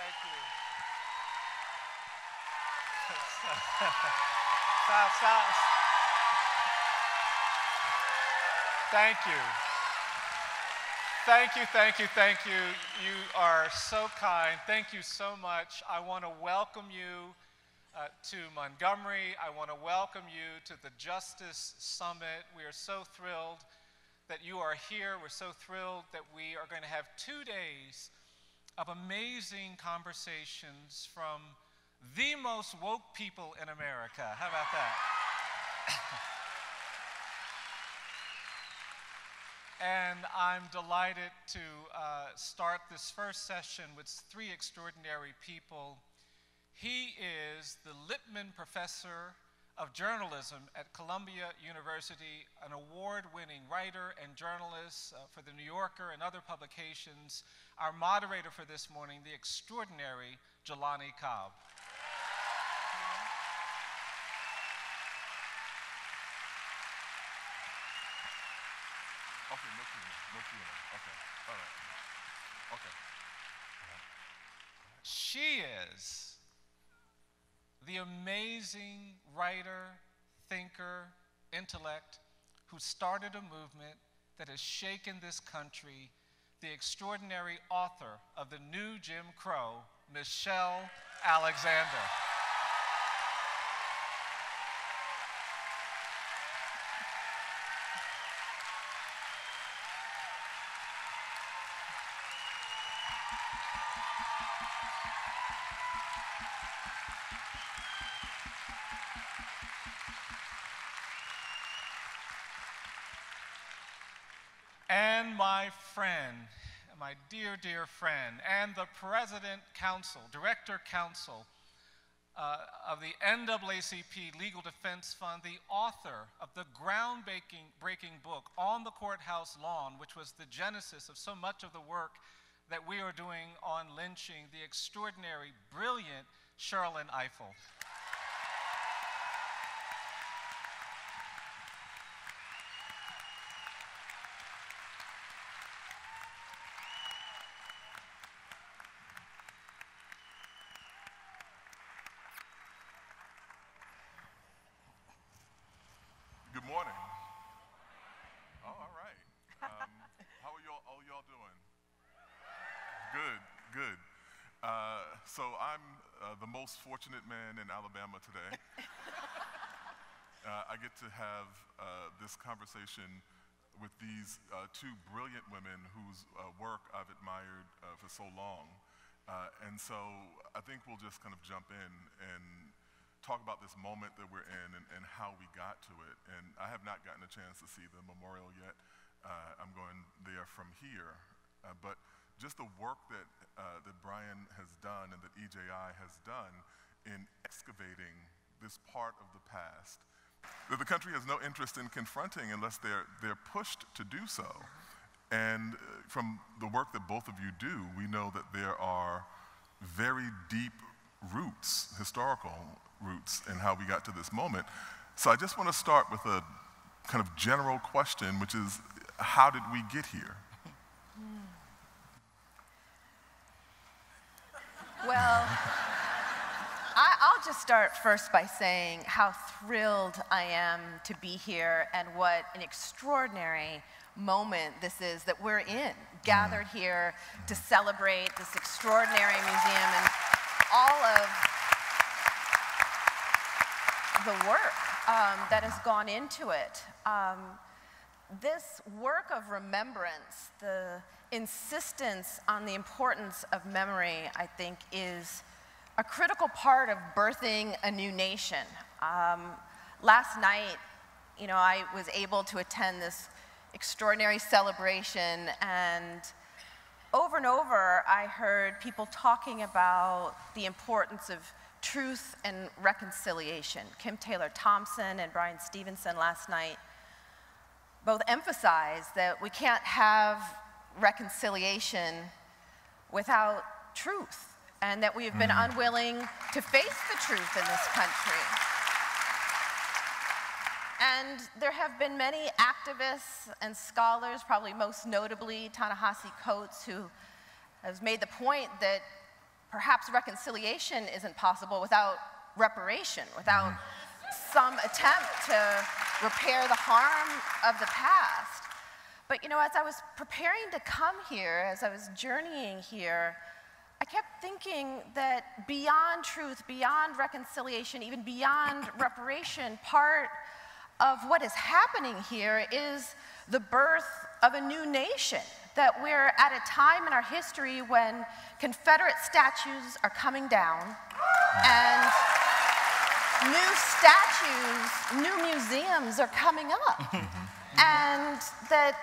Thank you. Stop. Thank you. Thank you. You are so kind. Thank you so much. I want to welcome you to Montgomery. I want to welcome you to the Justice Summit. We are so thrilled that you are here. We're so thrilled that we are going to have 2 days of amazing conversations from the most woke people in America. How about that? And I'm delighted to start this first session with 3 extraordinary people. He is the Lippman Professor of Journalism at Columbia University, an award-winning writer and journalist for The New Yorker and other publications. Our moderator for this morning, the extraordinary Jelani Cobb. Okay, no Q&A. Okay, all right. Okay. She is the amazing writer, thinker, intellect who started a movement that has shaken this country, the extraordinary author of The New Jim Crow, Michelle Alexander. And my friend, my dear, dear friend, and the Director Counsel of the NAACP Legal Defense Fund, the author of the groundbreaking book, On the Courthouse Lawn, which was the genesis of so much of the work that we are doing on lynching, the extraordinary, brilliant Sherrilyn Ifill. Good morning. Oh, all right. How are y'all doing? Good. So I'm the most fortunate man in Alabama today. I get to have this conversation with these 2 brilliant women whose work I've admired for so long. And so I think we'll just kind of jump in and talk about this moment that we're in and how we got to it. And I have not gotten a chance to see the memorial yet. I'm going there from here. But just the work that Brian has done and that EJI has done in excavating this part of the past that the country has no interest in confronting unless they're pushed to do so. And from the work that both of you do, we know that there are very deep roots, historical roots, in how we got to this moment. So I just want to start with a kind of general question, which is, how did we get here? Well, I'll just start first by saying how thrilled I am to be here and what an extraordinary moment this is that we're in, gathered here to celebrate this extraordinary museum and all of the work that has gone into it. This work of remembrance, the insistence on the importance of memory, I think, is a critical part of birthing a new nation. Last night, I was able to attend this extraordinary celebration, and over I heard people talking about the importance of truth and reconciliation. Kim Taylor Thompson and Brian Stevenson last night both emphasized that we can't have reconciliation without truth, and that we have been unwilling to face the truth in this country. And there have been many activists and scholars, probably most notably Ta-Nehisi Coates, who has made the point that perhaps reconciliation isn't possible without reparation, without some attempt to repair the harm of the past. But you know, as I was preparing to come here, as I was journeying here, I kept thinking that beyond truth, beyond reconciliation, even beyond reparation, part of what is happening here is the birth of a new nation. That we're at a time in our history when Confederate statues are coming down and new statues, new museums are coming up. And that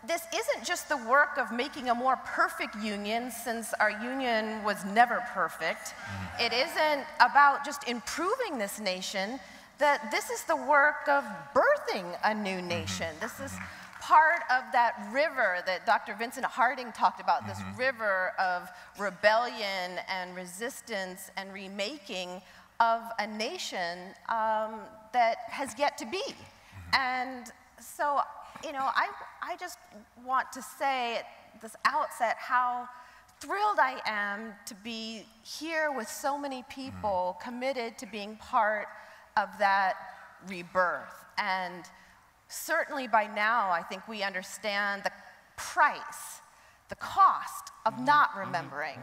this isn't just the work of making a more perfect union, since our union was never perfect. It isn't about just improving this nation, that this is the work of birthing a new nation. This is part of that river that Dr. Vincent Harding talked about, this river of rebellion and resistance and remaking of a nation that has yet to be. And so, you know, I just want to say at this outset how thrilled I am to be here with so many people committed to being part of that rebirth. And certainly by now, I think we understand the price, the cost of not remembering,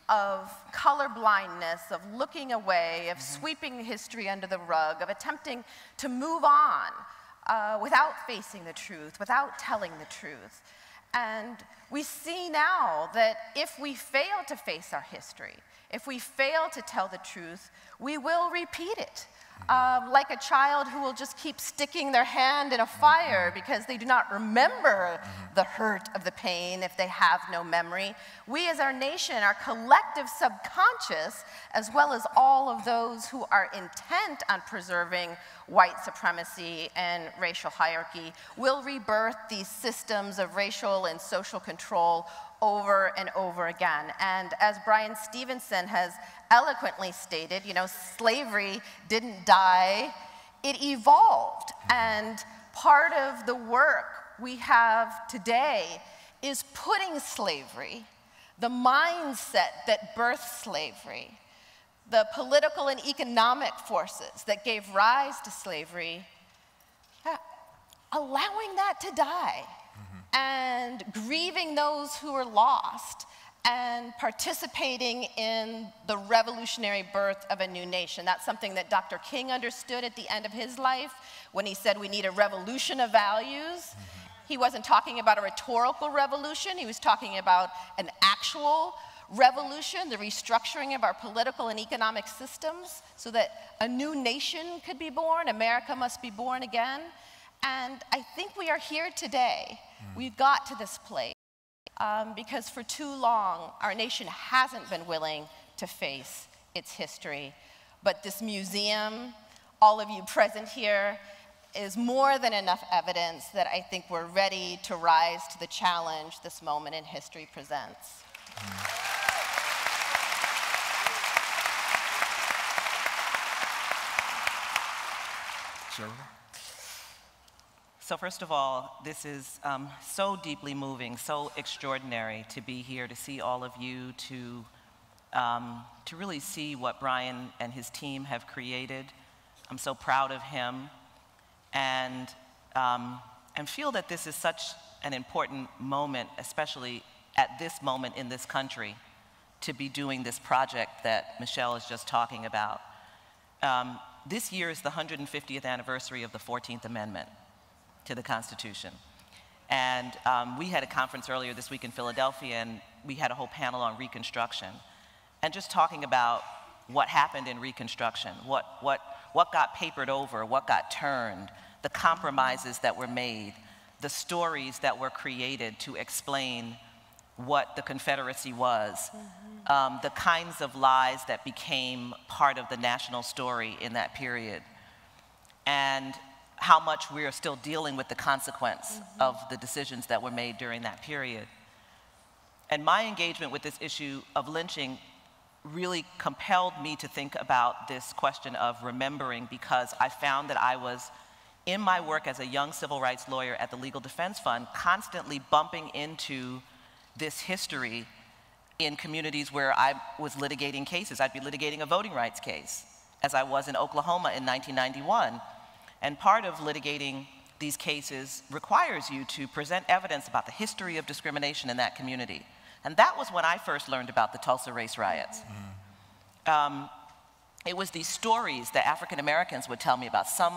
of colorblindness, of looking away, of sweeping history under the rug, of attempting to move on without facing the truth, without telling the truth. And we see now that if we fail to face our history, if we fail to tell the truth, we will repeat it. Like a child who will just keep sticking their hand in a fire because they do not remember the hurt of the pain if they have no memory. We as our nation, our collective subconscious, as well as all of those who are intent on preserving white supremacy and racial hierarchy, will rebirth these systems of racial and social control over and over again. And as Brian Stevenson has eloquently stated, you know, slavery didn't die, it evolved. And part of the work we have today is putting slavery, the mindset that birthed slavery, the political and economic forces that gave rise to slavery, allowing that to die. And grieving those who were lost, and participating in the revolutionary birth of a new nation. That's something that Dr. King understood at the end of his life when he said we need a revolution of values. He wasn't talking about a rhetorical revolution, he was talking about an actual revolution, the restructuring of our political and economic systems so that a new nation could be born, America must be born again. And I think we are here today. We've got to this place because for too long, our nation hasn't been willing to face its history. But this museum, all of you present here, is more than enough evidence that I think we're ready to rise to the challenge this moment in history presents. Sherrilyn? So first of all, this is so deeply moving, so extraordinary to be here, to see all of you, to really see what Brian and his team have created. I'm so proud of him, and feel that this is such an important moment, especially at this moment in this country, to be doing this project that Michelle is just talking about. This year is the 150th anniversary of the 14th Amendment to the Constitution. And we had a conference earlier this week in Philadelphia, and we had a whole panel on Reconstruction. And just talking about what happened in Reconstruction, what got papered over, what got turned, the compromises that were made, the stories that were created to explain what the Confederacy was, the kinds of lies that became part of the national story in that period, and how much we are still dealing with the consequence of the decisions that were made during that period. And my engagement with this issue of lynching really compelled me to think about this question of remembering, because I found that I was, in my work as a young civil rights lawyer at the Legal Defense Fund, constantly bumping into this history in communities where I was litigating cases. I'd be litigating a voting rights case, as I was in Oklahoma in 1991. And part of litigating these cases requires you to present evidence about the history of discrimination in that community. And that was when I first learned about the Tulsa race riots. It was these stories that African Americans would tell me about, some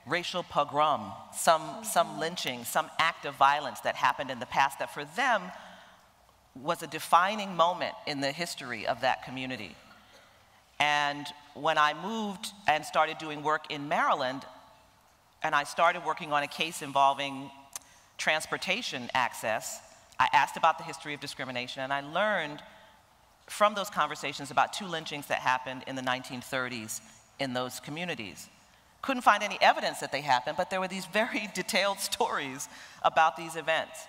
racial pogrom, some lynching, some act of violence that happened in the past that for them was a defining moment in the history of that community. And when I moved and started doing work in Maryland, and I started working on a case involving transportation access, I asked about the history of discrimination, and I learned from those conversations about 2 lynchings that happened in the 1930s in those communities. Couldn't find any evidence that they happened, but there were these very detailed stories about these events.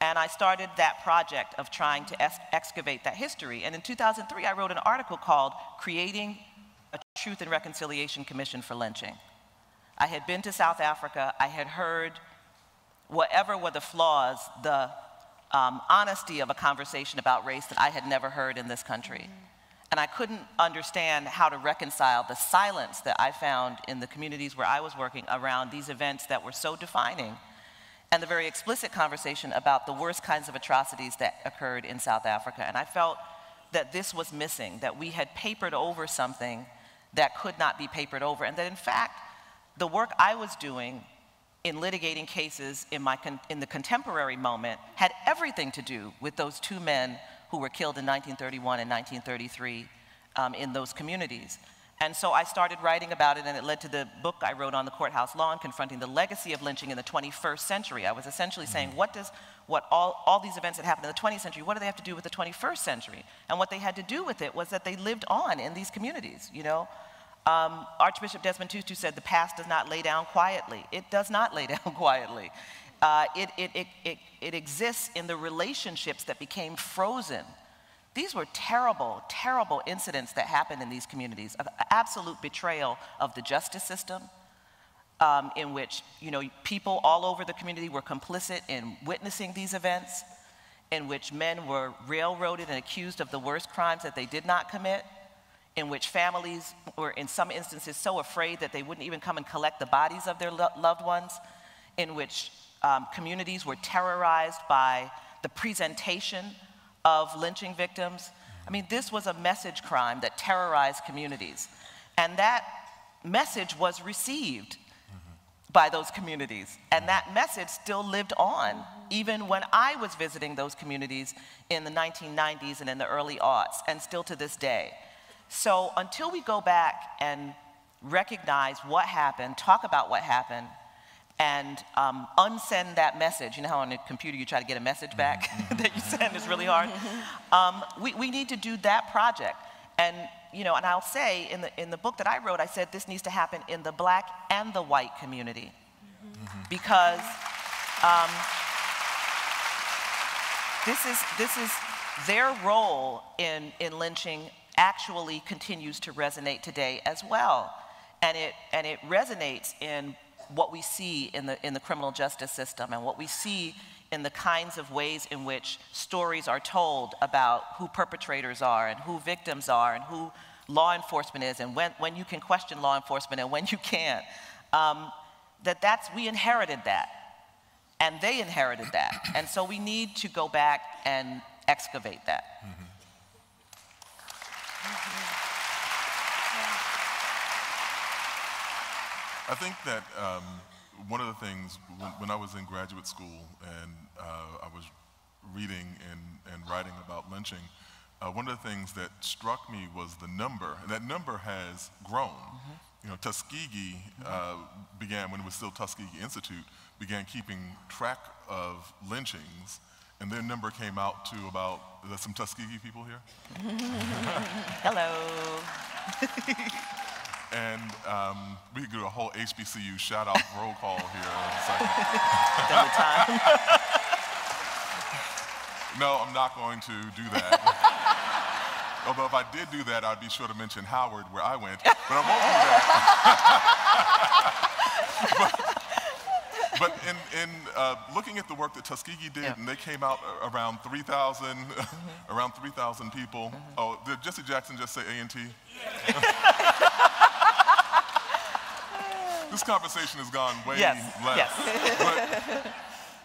And I started that project of trying to excavate that history. And in 2003, I wrote an article called "Creating a Truth and Reconciliation Commission for Lynching." I had been to South Africa. I had heard whatever were the flaws, the honesty of a conversation about race that I had never heard in this country. And I couldn't understand how to reconcile the silence that I found in the communities where I was working around these events that were so defining, and the very explicit conversation about the worst kinds of atrocities that occurred in South Africa. And I felt that this was missing, that we had papered over something that could not be papered over, and that in fact, the work I was doing in litigating cases in the contemporary moment had everything to do with those 2 men who were killed in 1931 and 1933 in those communities. And so I started writing about it, and it led to the book I wrote on the courthouse lawn, Confronting the Legacy of Lynching in the 21st Century. I was essentially saying, all these events that happened in the 20th century, what do they have to do with the 21st century? And what they had to do with it was that they lived on in these communities, you know? Archbishop Desmond Tutu said, "The past does not lay down quietly." It does not lay down quietly. It exists in the relationships that became frozen. These were terrible, terrible incidents that happened in these communities, an absolute betrayal of the justice system, in which, you know, people all over the community were complicit in witnessing these events, in which men were railroaded and accused of the worst crimes that they did not commit, in which families were, in some instances, so afraid that they wouldn't even come and collect the bodies of their loved ones, in which communities were terrorized by the presentation of lynching victims. I mean, this was a message crime that terrorized communities. And that message was received by those communities. And that message still lived on, even when I was visiting those communities in the 1990s and in the early aughts, and still to this day. So until we go back and recognize what happened, talk about what happened, and unsend that message, you know how on a computer you try to get a message back that you send is really hard? We need to do that project. And, you know, and I'll say in the book that I wrote, I said this needs to happen in the Black and the white community. Because this is their role in lynching actually continues to resonate today as well. And it resonates in what we see in the criminal justice system, and what we see in the kinds of ways in which stories are told about who perpetrators are and who victims are and who law enforcement is, and when you can question law enforcement and when you can't. We inherited that, and they inherited that. And so we need to go back and excavate that. I think that one of the things, when I was in graduate school and I was reading and writing about lynching, one of the things that struck me was the number, and that number has grown. You know, Tuskegee began, when it was still Tuskegee Institute, began keeping track of lynchings, and their number came out to about, is there some Tuskegee people here? Hello. And we could do a whole HBCU shout-out roll call here in a second. Done the time. No, I'm not going to do that. Although if I did do that, I'd be sure to mention Howard, where I went, but I won't do that. But in looking at the work that Tuskegee did, and they came out around 3,000, around 3,000 people. Oh, did Jesse Jackson just say A&T? This conversation has gone way left.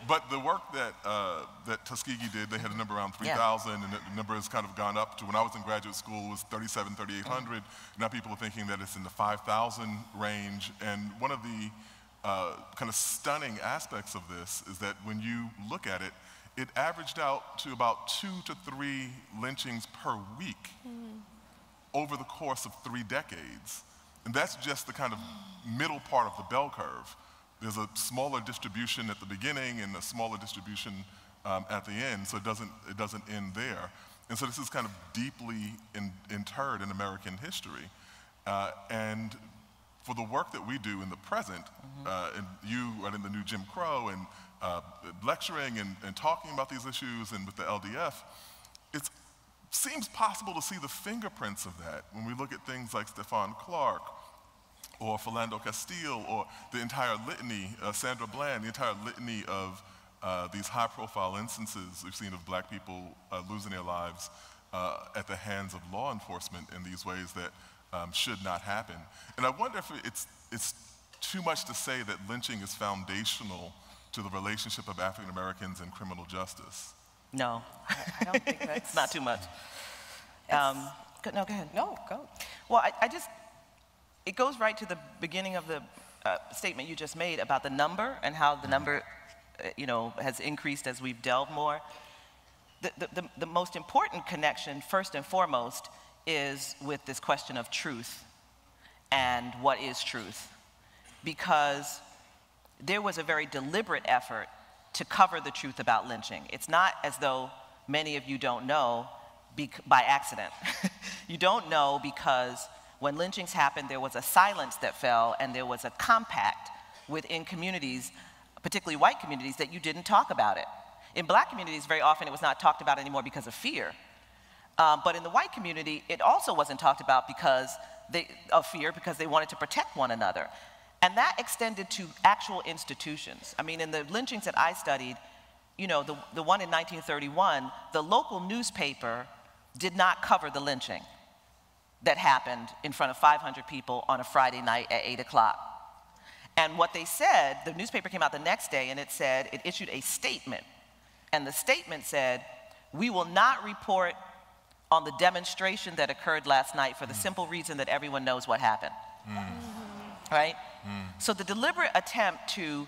But the work that Tuskegee did, they had a number around 3,000, and the number has kind of gone up to, when I was in graduate school, it was 3,800. Now people are thinking that it's in the 5,000 range. And one of the kind of stunning aspects of this is that when you look at it, it averaged out to about 2 to 3 lynchings per week over the course of 3 decades. And that's just the kind of middle part of the bell curve. There's a smaller distribution at the beginning and a smaller distribution at the end, so it doesn't end there. And so this is kind of deeply interred in American history. And for the work that we do in the present, and you running the new Jim Crow and lecturing and talking about these issues and with the LDF, it seems possible to see the fingerprints of that when we look at things like Stephon Clark, or Philando Castile, or the entire litany, Sandra Bland, the entire litany of these high-profile instances we've seen of black people losing their lives at the hands of law enforcement in these ways that should not happen. And I wonder if it's too much to say that lynching is foundational to the relationship of African Americans and criminal justice. No, I don't think that's... it's not too much. No, go ahead. No, go. Well, it goes right to the beginning of the statement you just made about the number and how the number, has increased as we've delved more. The most important connection, first and foremost, is with this question of truth and what is truth. Because there was a very deliberate effort to cover the truth about lynching. It's not as though many of you don't know by accident. You don't know because when lynchings happened, there was a silence that fell, and there was a compact within communities, particularly white communities, that you didn't talk about it. In black communities, very often it was not talked about anymore because of fear. But in the white community, it also wasn't talked about because of fear, because they wanted to protect one another. And that extended to actual institutions. I mean, in the lynchings that I studied, the one in 1931, the local newspaper did not cover the lynching that happened in front of 500 people on a Friday night at 8 o'clock. And what they said, the newspaper came out the next day and it issued a statement. And the statement said, "We will not report on the demonstration that occurred last night for the simple reason that everyone knows what happened." Right? So the deliberate attempt to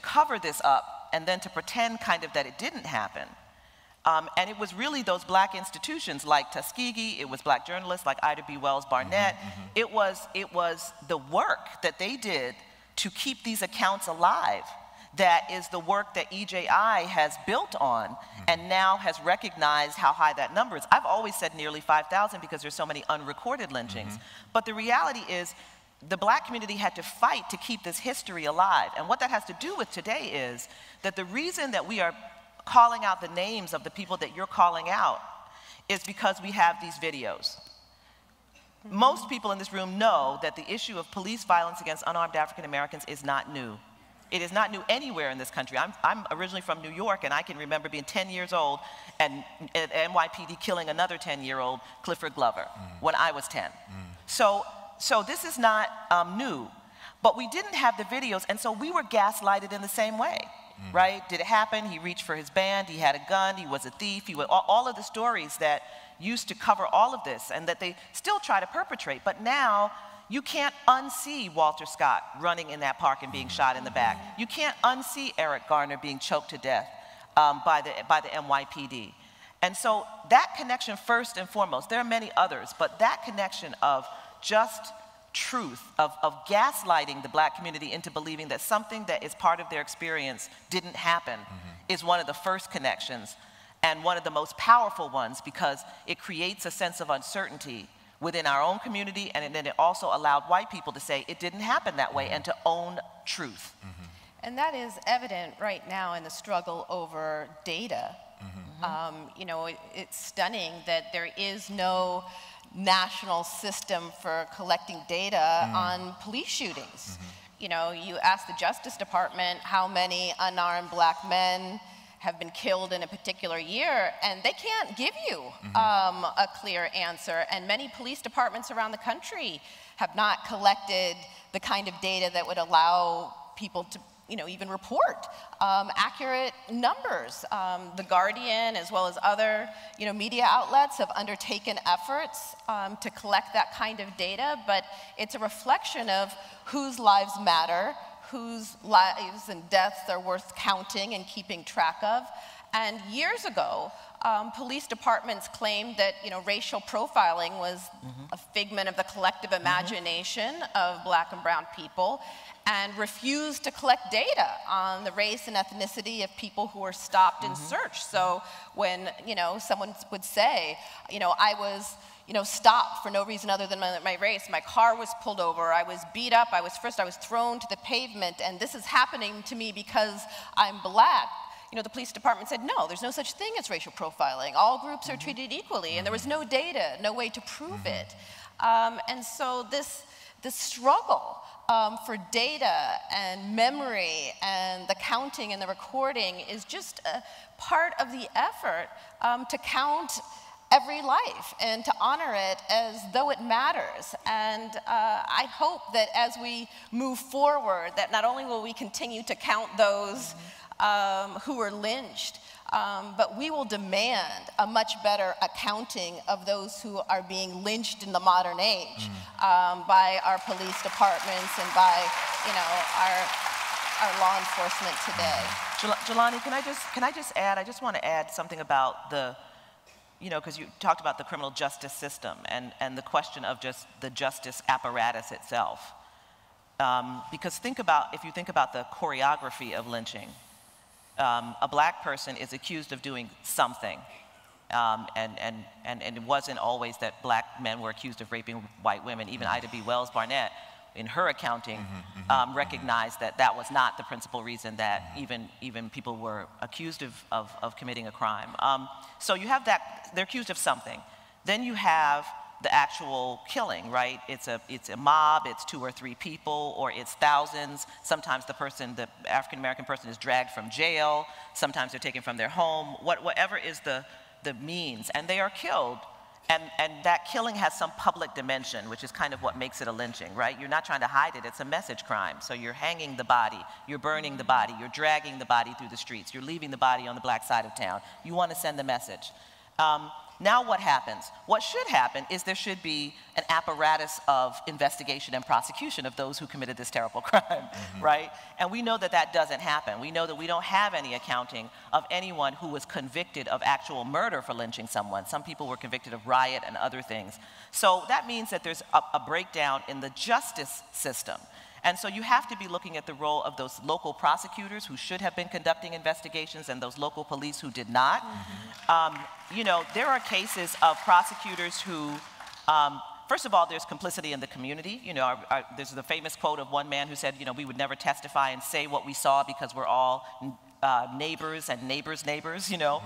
cover this up and then to pretend kind of that it didn't happen. And it was really those black institutions like Tuskegee, it was black journalists like Ida B. Wells Barnett. It was the work that they did to keep these accounts alive that is the work that EJI has built on and now has recognized how high that number is. I've always said nearly 5,000 because there's so many unrecorded lynchings. But the reality is the black community had to fight to keep this history alive. And what that has to do with today is that the reason that we are calling out the names of the people that you're calling out is because we have these videos. Most people in this room know that the issue of police violence against unarmed African Americans is not new. It is not new anywhere in this country. I'm originally from New York, and I can remember being 10 years old and NYPD killing another 10-year-old, Clifford Glover, when I was 10. So this is not new, but we didn't have the videos, and so we were gaslighted in the same way. Right? Did it happen? He reached for his band, he had a gun, he was a thief, all of the stories that used to cover all of this and that they still try to perpetrate. But now, you can't unsee Walter Scott running in that park and being shot in the back. You can't unsee Eric Garner being choked to death by the NYPD. And so that connection, first and foremost, there are many others, but that connection of just truth, of gaslighting the black community into believing that something that is part of their experience didn't happen is one of the first connections and one of the most powerful ones because it creates a sense of uncertainty within our own community, and then it also allowed white people to say it didn't happen that way and to own truth. And that is evident right now in the struggle over data. It's stunning that there is no national system for collecting data on police shootings. you know, you ask the Justice Department how many unarmed black men have been killed in a particular year, and they can't give you a clear answer. And many police departments around the country have not collected the kind of data that would allow people to, you know, even report accurate numbers. The Guardian, as well as other, you know, media outlets have undertaken efforts to collect that kind of data, but it's a reflection of whose lives matter, whose lives and deaths are worth counting and keeping track of. And years ago, police departments claimed that, you know, racial profiling was a figment of the collective imagination of black and brown people, and refused to collect data on the race and ethnicity of people who were stopped and searched. So when, you know, someone would say, you know, I was, you know, stopped for no reason other than my race, my car was pulled over, I was beat up, I was thrown to the pavement, and this is happening to me because I'm black. You know, the police department said, no, there's no such thing as racial profiling. All groups are treated equally, and there was no data, no way to prove it. And so this struggle for data and memory and the counting and the recording is just a part of the effort to count every life and to honor it as though it matters. And I hope that as we move forward, that not only will we continue to count those who were lynched, but we will demand a much better accounting of those who are being lynched in the modern age by our police departments and by, you know, our law enforcement today. Jelani, can I just add? I just want to add something about the, you know, because you talked about the criminal justice system and the question of just the justice apparatus itself. Because if you think about the choreography of lynching, a black person is accused of doing something, and it wasn't always that black men were accused of raping white women. Even Ida B. Wells Barnett, in her accounting, recognized that that was not the principal reason that even people were accused of committing a crime. So you have that, they're accused of something. Then you have the actual killing, right? It's a mob, it's 2 or 3 people, or it's thousands. Sometimes the African-American person is dragged from jail. Sometimes they're taken from their home, whatever is the means, and they are killed. And that killing has some public dimension, which is kind of what makes it a lynching, right? You're not trying to hide it, it's a message crime. So you're hanging the body, you're burning the body, you're dragging the body through the streets, you're leaving the body on the black side of town. You want to send the message. Now what happens? What should happen is there should be an apparatus of investigation and prosecution of those who committed this terrible crime, right? And we know that that doesn't happen. We know that we don't have any accounting of anyone who was convicted of actual murder for lynching someone. Some people were convicted of riot and other things. So that means that there's a breakdown in the justice system. And so you have to be looking at the role of those local prosecutors who should have been conducting investigations and those local police who did not. You know, there are cases of prosecutors who, first of all, there's complicity in the community. You know, there's the famous quote of one man who said, you know, we would never testify and say what we saw because we're all neighbors and neighbors' neighbors, you know.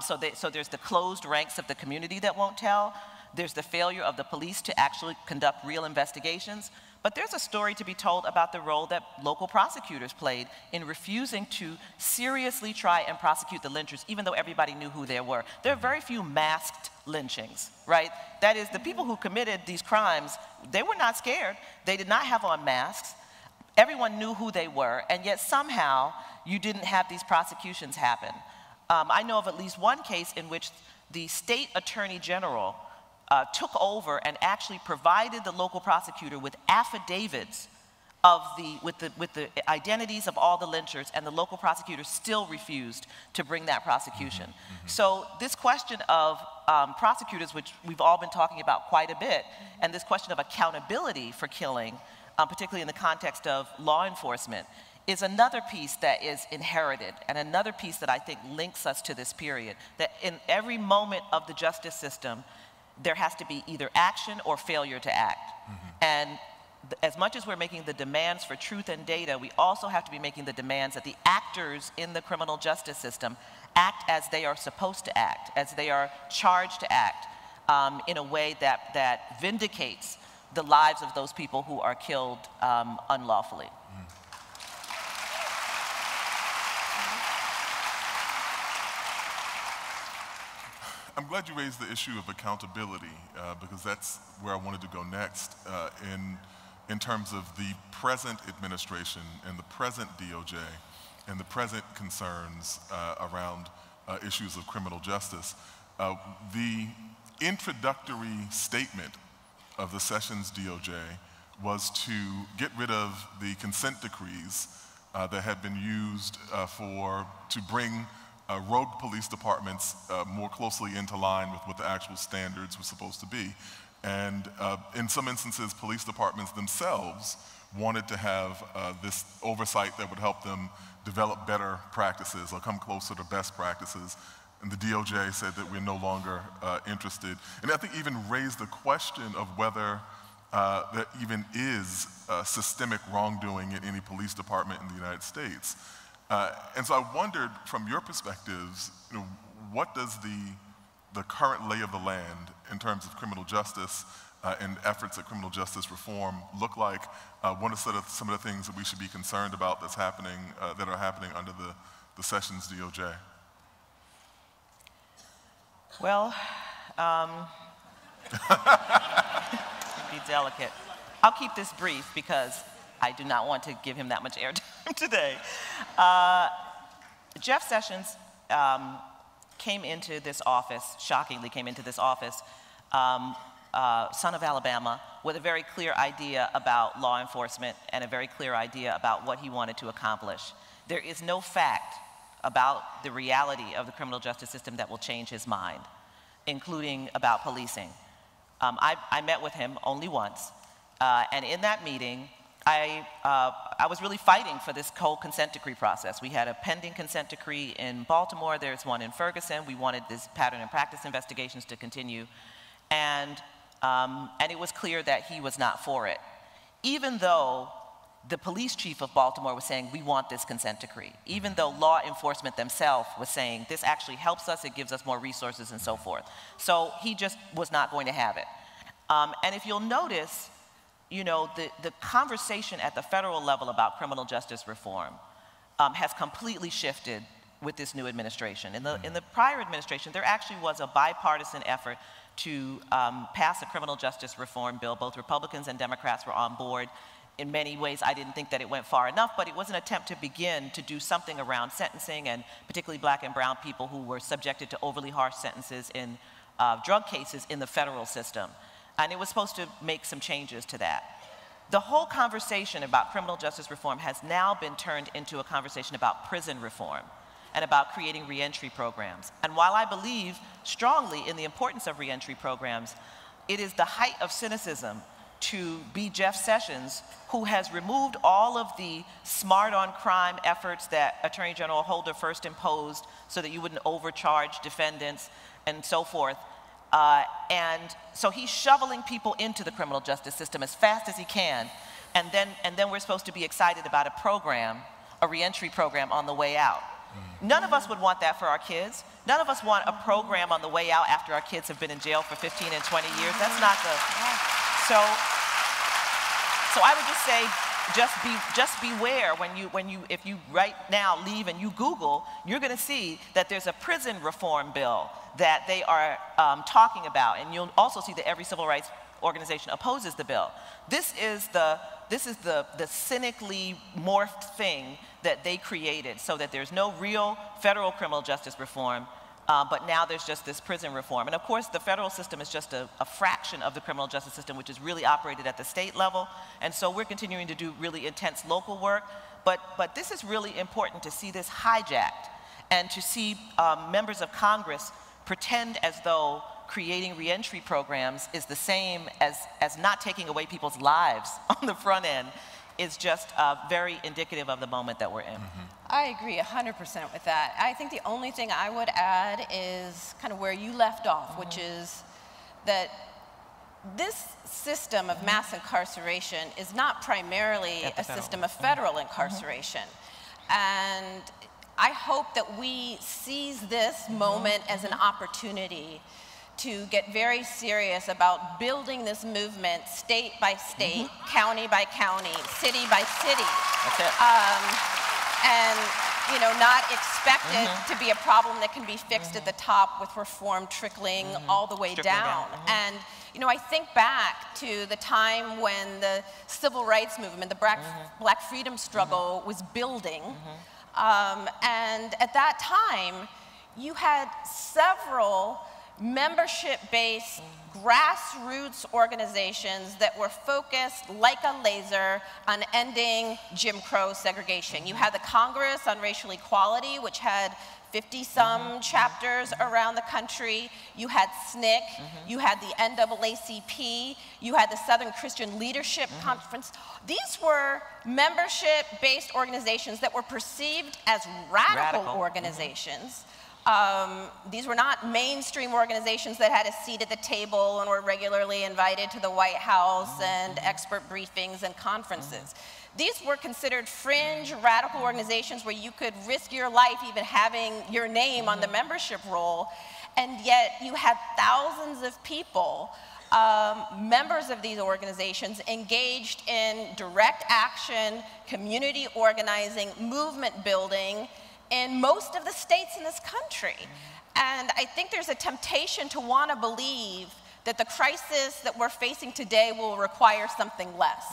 So there's the closed ranks of the community that won't tell. There's the failure of the police to actually conduct real investigations. But there's a story to be told about the role that local prosecutors played in refusing to seriously try and prosecute the lynchers, even though everybody knew who they were. There are very few masked lynchings, right? That is, the people who committed these crimes, they were not scared. They did not have on masks. Everyone knew who they were, and yet somehow you didn't have these prosecutions happen. I know of at least one case in which the state attorney general took over and actually provided the local prosecutor with affidavits with the identities of all the lynchers, and the local prosecutor still refused to bring that prosecution. So this question of prosecutors, which we've all been talking about quite a bit, and this question of accountability for killing, particularly in the context of law enforcement, is another piece that is inherited, and another piece that I think links us to this period, that in every moment of the justice system, there has to be either action or failure to act. And as much as we're making the demands for truth and data, we also have to be making the demands that the actors in the criminal justice system act as they are supposed to act, as they are charged to act, in a way that vindicates the lives of those people who are killed unlawfully. I'm glad you raised the issue of accountability because that's where I wanted to go next in terms of the present administration and the present DOJ and the present concerns around issues of criminal justice. The introductory statement of the Sessions DOJ was to get rid of the consent decrees that had been used to bring rogue police departments more closely into line with what the actual standards were supposed to be. And in some instances, police departments themselves wanted to have this oversight that would help them develop better practices or come closer to best practices. And the DOJ said that we're no longer interested. And I think even raised the question of whether there even is systemic wrongdoing in any police department in the United States. And so I wondered, from your perspectives, what does the current lay of the land in terms of criminal justice and efforts at criminal justice reform look like? What are some of the things that we should be concerned about that are happening under the Sessions DOJ? Well, be delicate. I'll keep this brief because I do not want to give him that much airtime today. Jeff Sessions came into this office, shockingly came into this office, son of Alabama, with a very clear idea about law enforcement and a very clear idea about what he wanted to accomplish. There is no fact about the reality of the criminal justice system that will change his mind, including about policing. I met with him only once, and in that meeting, I was really fighting for this whole consent decree process. We had a pending consent decree in Baltimore, there's one in Ferguson. We wanted this pattern and practice investigations to continue, and it was clear that he was not for it, even though the police chief of Baltimore was saying, we want this consent decree, even though law enforcement themselves was saying, this actually helps us, it gives us more resources and so forth. So he just was not going to have it. And if you'll notice, the conversation at the federal level about criminal justice reform has completely shifted with this new administration. In the prior administration, there actually was a bipartisan effort to pass a criminal justice reform bill. Both Republicans and Democrats were on board. In many ways, I didn't think that it went far enough, but it was an attempt to begin to do something around sentencing, and particularly black and brown people who were subjected to overly harsh sentences in drug cases in the federal system. And it was supposed to make some changes to that. The whole conversation about criminal justice reform has now been turned into a conversation about prison reform and about creating reentry programs. And while I believe strongly in the importance of reentry programs, it is the height of cynicism to be Jeff Sessions, who has removed all of the smart on crime efforts that Attorney General Holder first imposed so that you wouldn't overcharge defendants and so forth. And so he's shoveling people into the criminal justice system as fast as he can, and then we're supposed to be excited about a program, a reentry program on the way out. None of us would want that for our kids. None of us want a program on the way out after our kids have been in jail for 15 and 20 years. That's not the... So I would just say, just beware if you right now leave and you Google, you're going to see that there's a prison reform bill that they are talking about, and you'll also see that every civil rights organization opposes the bill. This is the cynically morphed thing that they created, so that there's no real federal criminal justice reform. But now there's just this prison reform. And of course, the federal system is just a fraction of the criminal justice system, which is really operated at the state level. And so we're continuing to do really intense local work. But this is really important to see this hijacked and to see members of Congress pretend as though creating reentry programs is the same as not taking away people's lives on the front end is just very indicative of the moment that we're in. I agree 100% with that. I think the only thing I would add is kind of where you left off, which is that this system of mass incarceration is not primarily a system of federal incarceration. And I hope that we seize this moment as an opportunity to get very serious about building this movement state by state, county by county, city by city. That's it. And not expect it to be a problem that can be fixed at the top with reform trickling all the way down. And you know, I think back to the time when the civil rights movement, the black freedom struggle was building. And at that time, you had several membership-based grassroots organizations that were focused like a laser on ending Jim Crow segregation. You had the Congress on Racial Equality, which had 50-some chapters around the country. You had SNCC, you had the NAACP, you had the Southern Christian Leadership Conference. These were membership-based organizations that were perceived as radical organizations. These were not mainstream organizations that had a seat at the table and were regularly invited to the White House and expert briefings and conferences. These were considered fringe, radical organizations where you could risk your life even having your name on the membership roll, and yet you had thousands of people, members of these organizations, engaged in direct action, community organizing, movement building in most of the states in this country. And I think there's a temptation to want to believe that the crisis that we're facing today will require something less.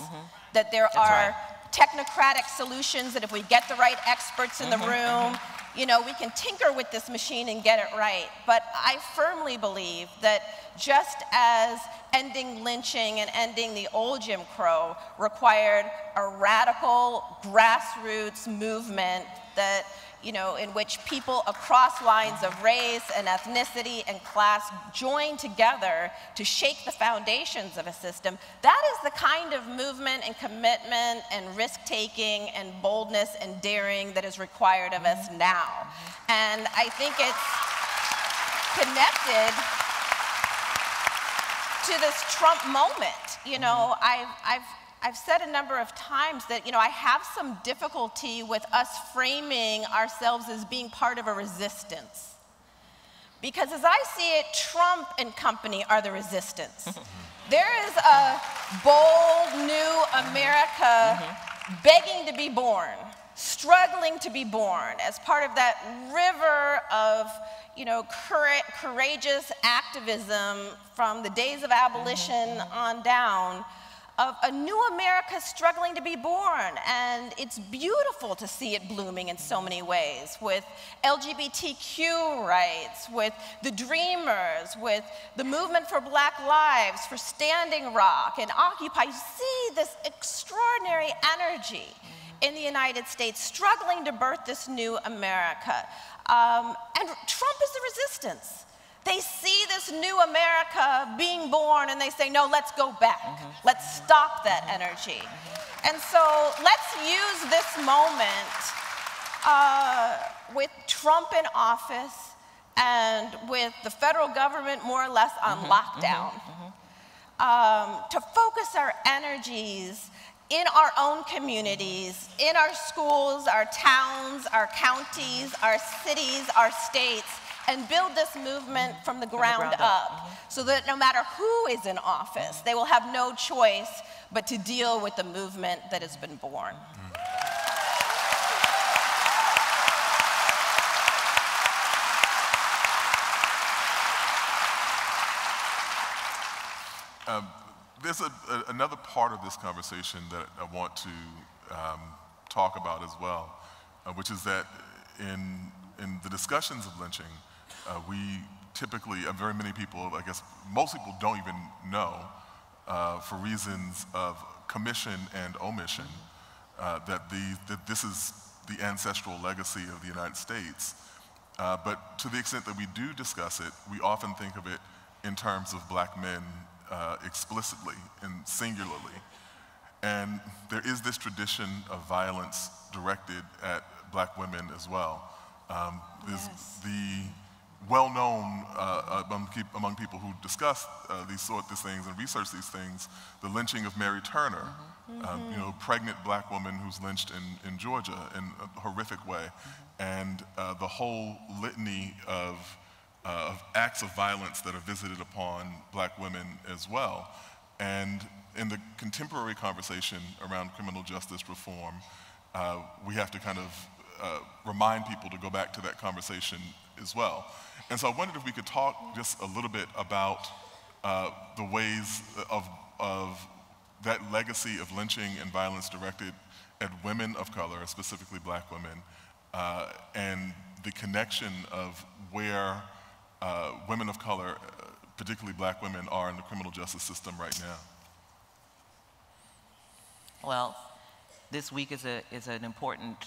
That there are technocratic solutions, that if we get the right experts in the room, you know, we can tinker with this machine and get it right. But I firmly believe that just as ending lynching and ending the old Jim Crow required a radical grassroots movement that, you know, in which people across lines of race and ethnicity and class join together to shake the foundations of a system, that is the kind of movement and commitment and risk-taking and boldness and daring that is required of us now. And I think it's connected to this Trump moment. You know, I've said a number of times that, you know, I have some difficulty with us framing ourselves as being part of a resistance. Because as I see it, Trump and company are the resistance. There is a bold new America begging to be born, struggling to be born as part of that river of, you know, courageous activism from the days of abolition on down, of a new America struggling to be born. And it's beautiful to see it blooming in so many ways, with LGBTQ rights, with the Dreamers, with the movement for Black Lives, for Standing Rock and Occupy. You see this extraordinary energy in the United States struggling to birth this new America. And Trump is the resistance. They see this new America being born and they say, no, let's go back. Let's stop that energy. And so let's use this moment with Trump in office and with the federal government more or less on lockdown to focus our energies in our own communities, in our schools, our towns, our counties, our cities, our states, and build this movement from the ground up so that no matter who is in office, they will have no choice but to deal with the movement that has been born. There's another part of this conversation that I want to talk about as well, which is that in the discussions of lynching, we typically, very many people, I guess most people don't even know, for reasons of commission and omission, that this is the ancestral legacy of the United States. But to the extent that we do discuss it, we often think of it in terms of Black men explicitly and singularly. And there is this tradition of violence directed at Black women as well. There's the well-known among people who discuss these things and research these things, the lynching of Mary Turner, you know, pregnant Black woman who's lynched in Georgia in a horrific way, and the whole litany of acts of violence that are visited upon Black women as well. And in the contemporary conversation around criminal justice reform, we have to kind of remind people to go back to that conversation as well. And so I wondered if we could talk just a little bit about the ways of that legacy of lynching and violence directed at women of color, specifically black women, and the connection of where women of color, particularly black women, are in the criminal justice system right now. Well, this week is an important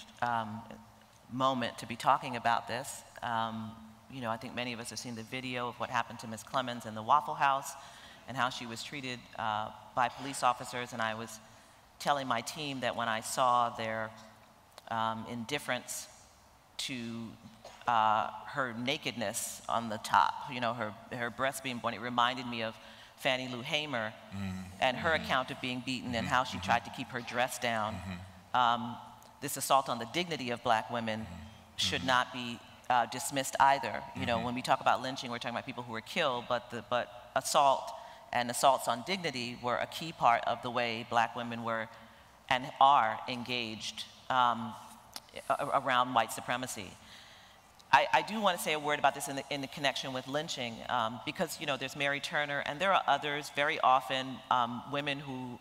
moment to be talking about this. You know, I think many of us have seen the video of what happened to Ms. Clemens in the Waffle House and how she was treated by police officers. And I was telling my team that when I saw their indifference to her nakedness on the top, you know, her breasts being born, it reminded me of Fannie Lou Hamer and her account of being beaten and how she tried to keep her dress down. This assault on the dignity of black women should not be dismissed either. You know, when we talk about lynching, we're talking about people who were killed, but assault and assaults on dignity were a key part of the way black women were and are engaged around white supremacy. I do want to say a word about this in the connection with lynching, because, you know, there's Mary Turner, and there are others, very often women who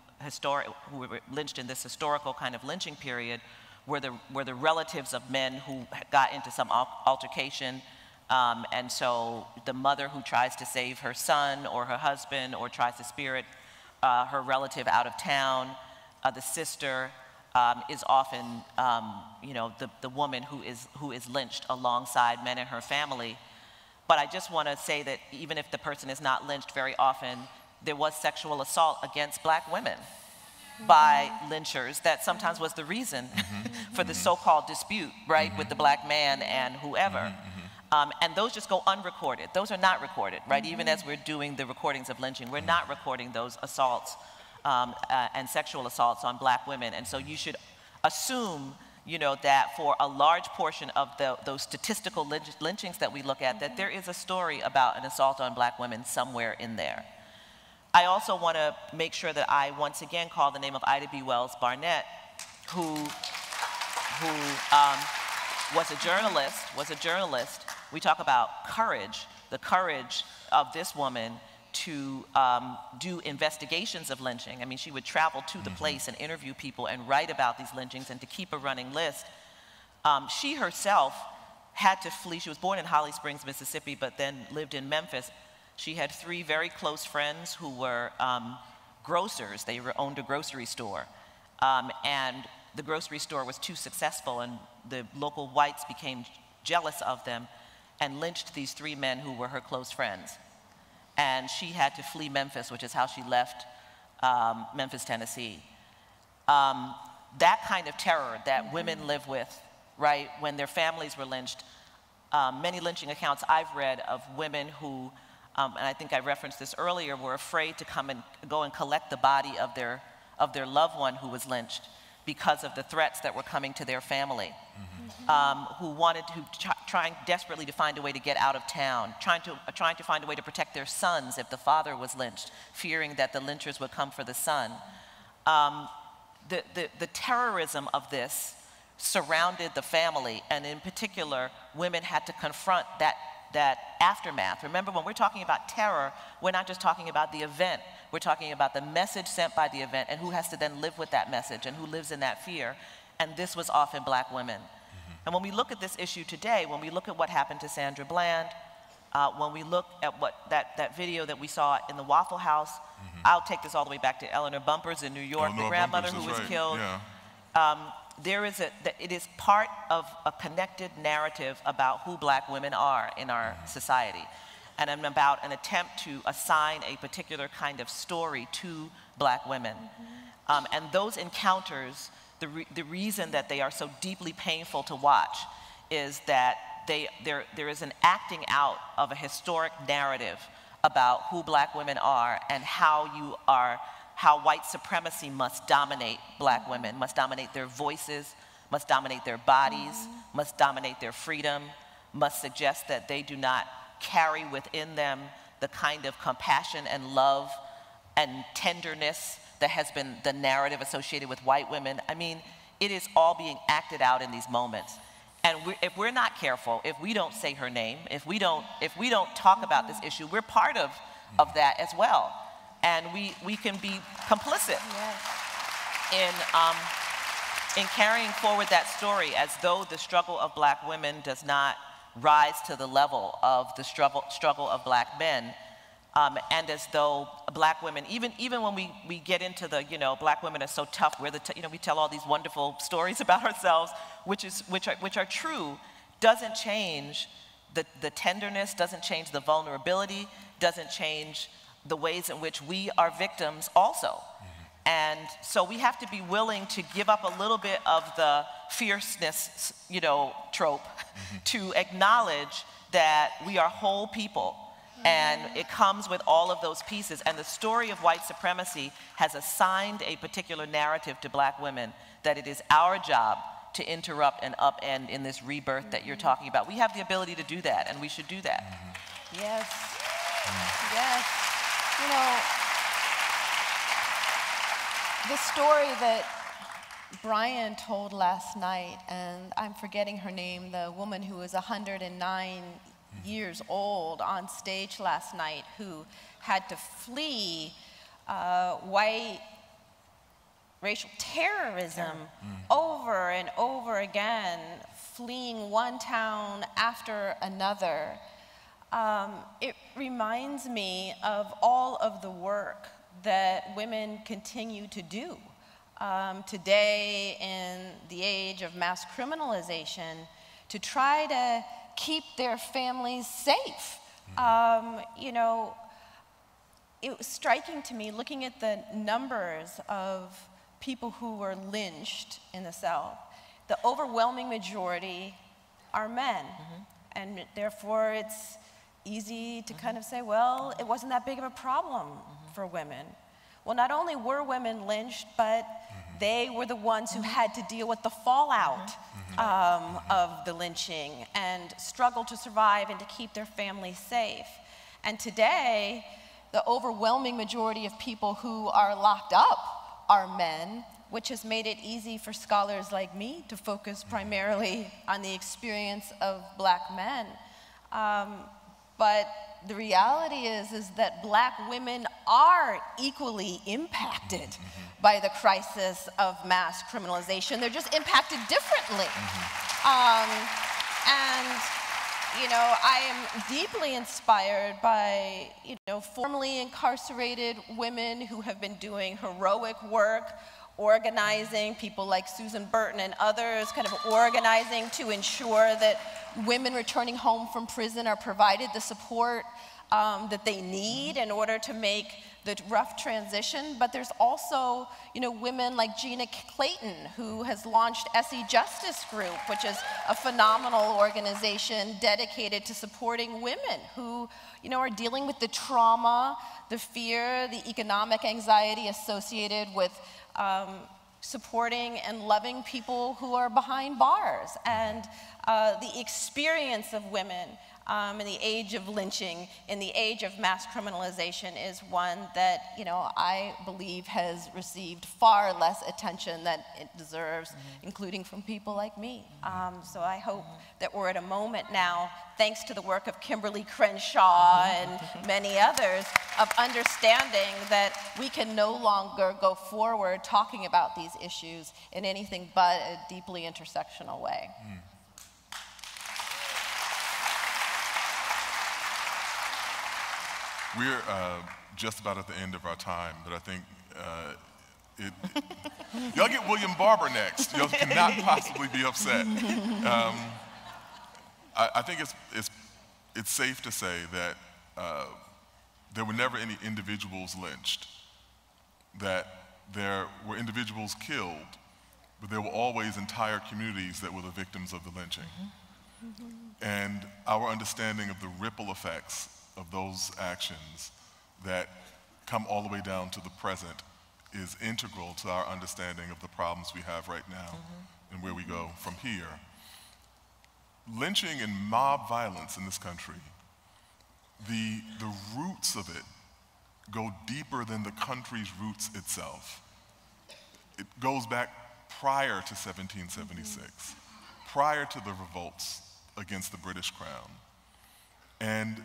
were lynched in this historical kind of lynching period were the relatives of men who got into some altercation, and so the mother who tries to save her son or her husband or tries to spirit her relative out of town, the sister, is often, you know, the woman who is lynched alongside men in her family. But I just want to say that even if the person is not lynched, very often there was sexual assault against black women by lynchers that sometimes was the reason for the so-called dispute, right, with the black man and whoever. And those just go unrecorded. Those are not recorded, right? Even as we're doing the recordings of lynching, we're not recording those assaults and sexual assaults on black women. And so you should assume, you know, that for a large portion of those statistical lynchings that we look at, that there is a story about an assault on black women somewhere in there. I also want to make sure that I once again call the name of Ida B. Wells Barnett, who was a journalist. We talk about courage, the courage of this woman to do investigations of lynching. I mean, she would travel to the place and interview people and write about these lynchings and to keep a running list. She herself had to flee. She was born in Holly Springs, Mississippi, but then lived in Memphis. She had 3 very close friends who were grocers. They owned a grocery store. And the grocery store was too successful, and the local whites became jealous of them and lynched these 3 men who were her close friends. And she had to flee Memphis, which is how she left Memphis, Tennessee. That kind of terror that women live with, right, when their families were lynched. Many lynching accounts I've read of women who, and I think I referenced this earlier, were afraid to come and go and collect the body of their loved one who was lynched because of the threats that were coming to their family, trying desperately to find a way to get out of town, trying to find a way to protect their sons if the father was lynched, fearing that the lynchers would come for the son. The terrorism of this surrounded the family, and in particular, women had to confront that aftermath. Remember, when we're talking about terror, we're not just talking about the event. We're talking about the message sent by the event and who has to then live with that message and who lives in that fear. And this was often black women. And when we look at this issue today, when we look at what happened to Sandra Bland, when we look at that video that we saw in the Waffle House, I'll take this all the way back to Eleanor Bumpurs in New York, the grandmother who was killed. Yeah. It is part of a connected narrative about who black women are in our society, and about an attempt to assign a particular kind of story to black women. And those encounters, the reason that they are so deeply painful to watch is that there is an acting out of a historic narrative about who black women are and how white supremacy must dominate black women, must dominate their voices, must dominate their bodies, must dominate their freedom, must suggest that they do not carry within them the kind of compassion and love and tenderness that has been the narrative associated with white women. I mean, it is all being acted out in these moments. And if we're not careful, if we don't say her name, if we don't talk about this issue, we're part of that as well. And we can be complicit in carrying forward that story as though the struggle of black women does not rise to the level of the struggle of black men. And as though black women, even when we get into the, black women are so tough, we tell all these wonderful stories about ourselves, which are true, doesn't change the tenderness, doesn't change the vulnerability, doesn't change the ways in which we are victims also. And so we have to be willing to give up a little bit of the fierceness, trope to acknowledge that we are whole people. And it comes with all of those pieces. And the story of white supremacy has assigned a particular narrative to black women that it is our job to interrupt and upend in this rebirth that you're talking about. We have the ability to do that, and we should do that. Yes. Yes. The story that Brian told last night, and I'm forgetting her name, the woman who was 109 years old on stage last night, who had to flee white racial terrorism over and over again, fleeing one town after another. It reminds me of all of the work that women continue to do today in the age of mass criminalization to try to keep their families safe. It was striking to me looking at the numbers of people who were lynched in the South. The overwhelming majority are men, and therefore it's easy to kind of say, well, it wasn't that big of a problem for women. Well, not only were women lynched, but they were the ones who had to deal with the fallout of the lynching and struggle to survive and to keep their families safe. And today, the overwhelming majority of people who are locked up are men, which has made it easy for scholars like me to focus primarily on the experience of black men. But the reality is that black women are equally impacted by the crisis of mass criminalization. They're just impacted differently. I am deeply inspired by, formerly incarcerated women who have been doing heroic work, organizing, people like Susan Burton and others, kind of organizing to ensure that women returning home from prison are provided the support that they need in order to make the rough transition. But there's also, women like Gina Clayton, who has launched SE Justice Group, which is a phenomenal organization dedicated to supporting women who, are dealing with the trauma, the fear, the economic anxiety associated with supporting and loving people who are behind bars. And the experience of women in the age of lynching, in the age of mass criminalization, is one that, I believe has received far less attention than it deserves, including from people like me. So I hope that we're at a moment now, thanks to the work of Kimberly Crenshaw and many others, of understanding that we can no longer go forward talking about these issues in anything but a deeply intersectional way. We're just about at the end of our time, but I think y'all get William Barber next. Y'all cannot possibly be upset. I think it's safe to say that there were never any individuals lynched, that there were individuals killed, but there were always entire communities that were the victims of the lynching. And our understanding of the ripple effects of those actions that come all the way down to the present is integral to our understanding of the problems we have right now and where we go from here. Lynching and mob violence in this country, the roots of it go deeper than the country's roots itself. It goes back prior to 1776, prior to the revolts against the British Crown. And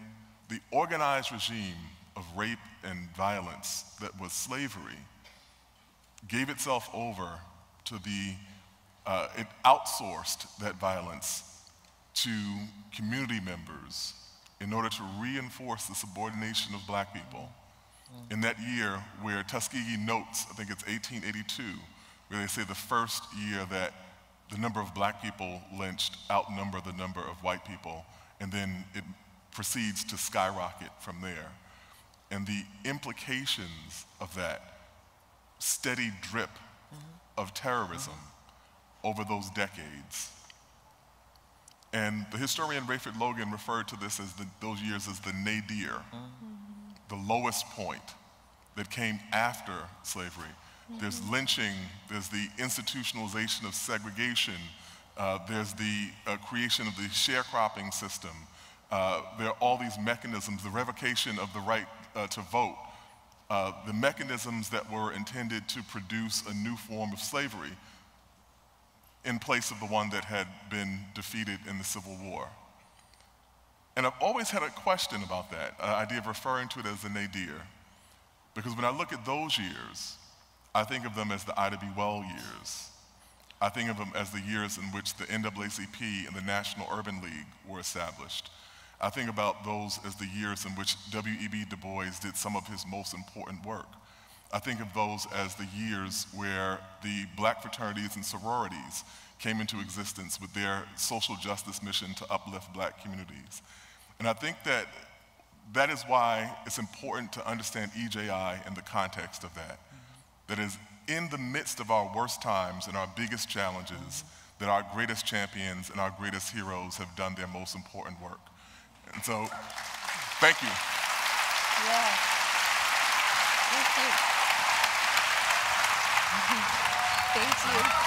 the organized regime of rape and violence that was slavery gave itself over to it outsourced that violence to community members in order to reinforce the subordination of black people. In that year where Tuskegee notes, I think it's 1882, where they say the first year that the number of black people lynched outnumber the number of white people, and then it proceeds to skyrocket from there. And the implications of that steady drip of terrorism over those decades. And the historian Rayford Logan referred to this as those years as the nadir, the lowest point that came after slavery. There's lynching, there's the institutionalization of segregation, there's the creation of the sharecropping system. There are all these mechanisms, the revocation of the right to vote, the mechanisms that were intended to produce a new form of slavery in place of the one that had been defeated in the Civil War. And I've always had a question about that, idea of referring to it as the nadir, because when I look at those years, I think of them as the Ida B. Well years. I think of them as the years in which the NAACP and the National Urban League were established. I think about those as the years in which W.E.B. Du Bois did some of his most important work. I think of those as the years where the black fraternities and sororities came into existence with their social justice mission to uplift black communities. And I think that that is why it's important to understand EJI in the context of that. That is in the midst of our worst times and our biggest challenges, that our greatest champions and our greatest heroes have done their most important work. And so, thank you. Yeah. Thank you. Thank you. Thank you.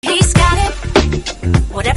He's got it. Whatever.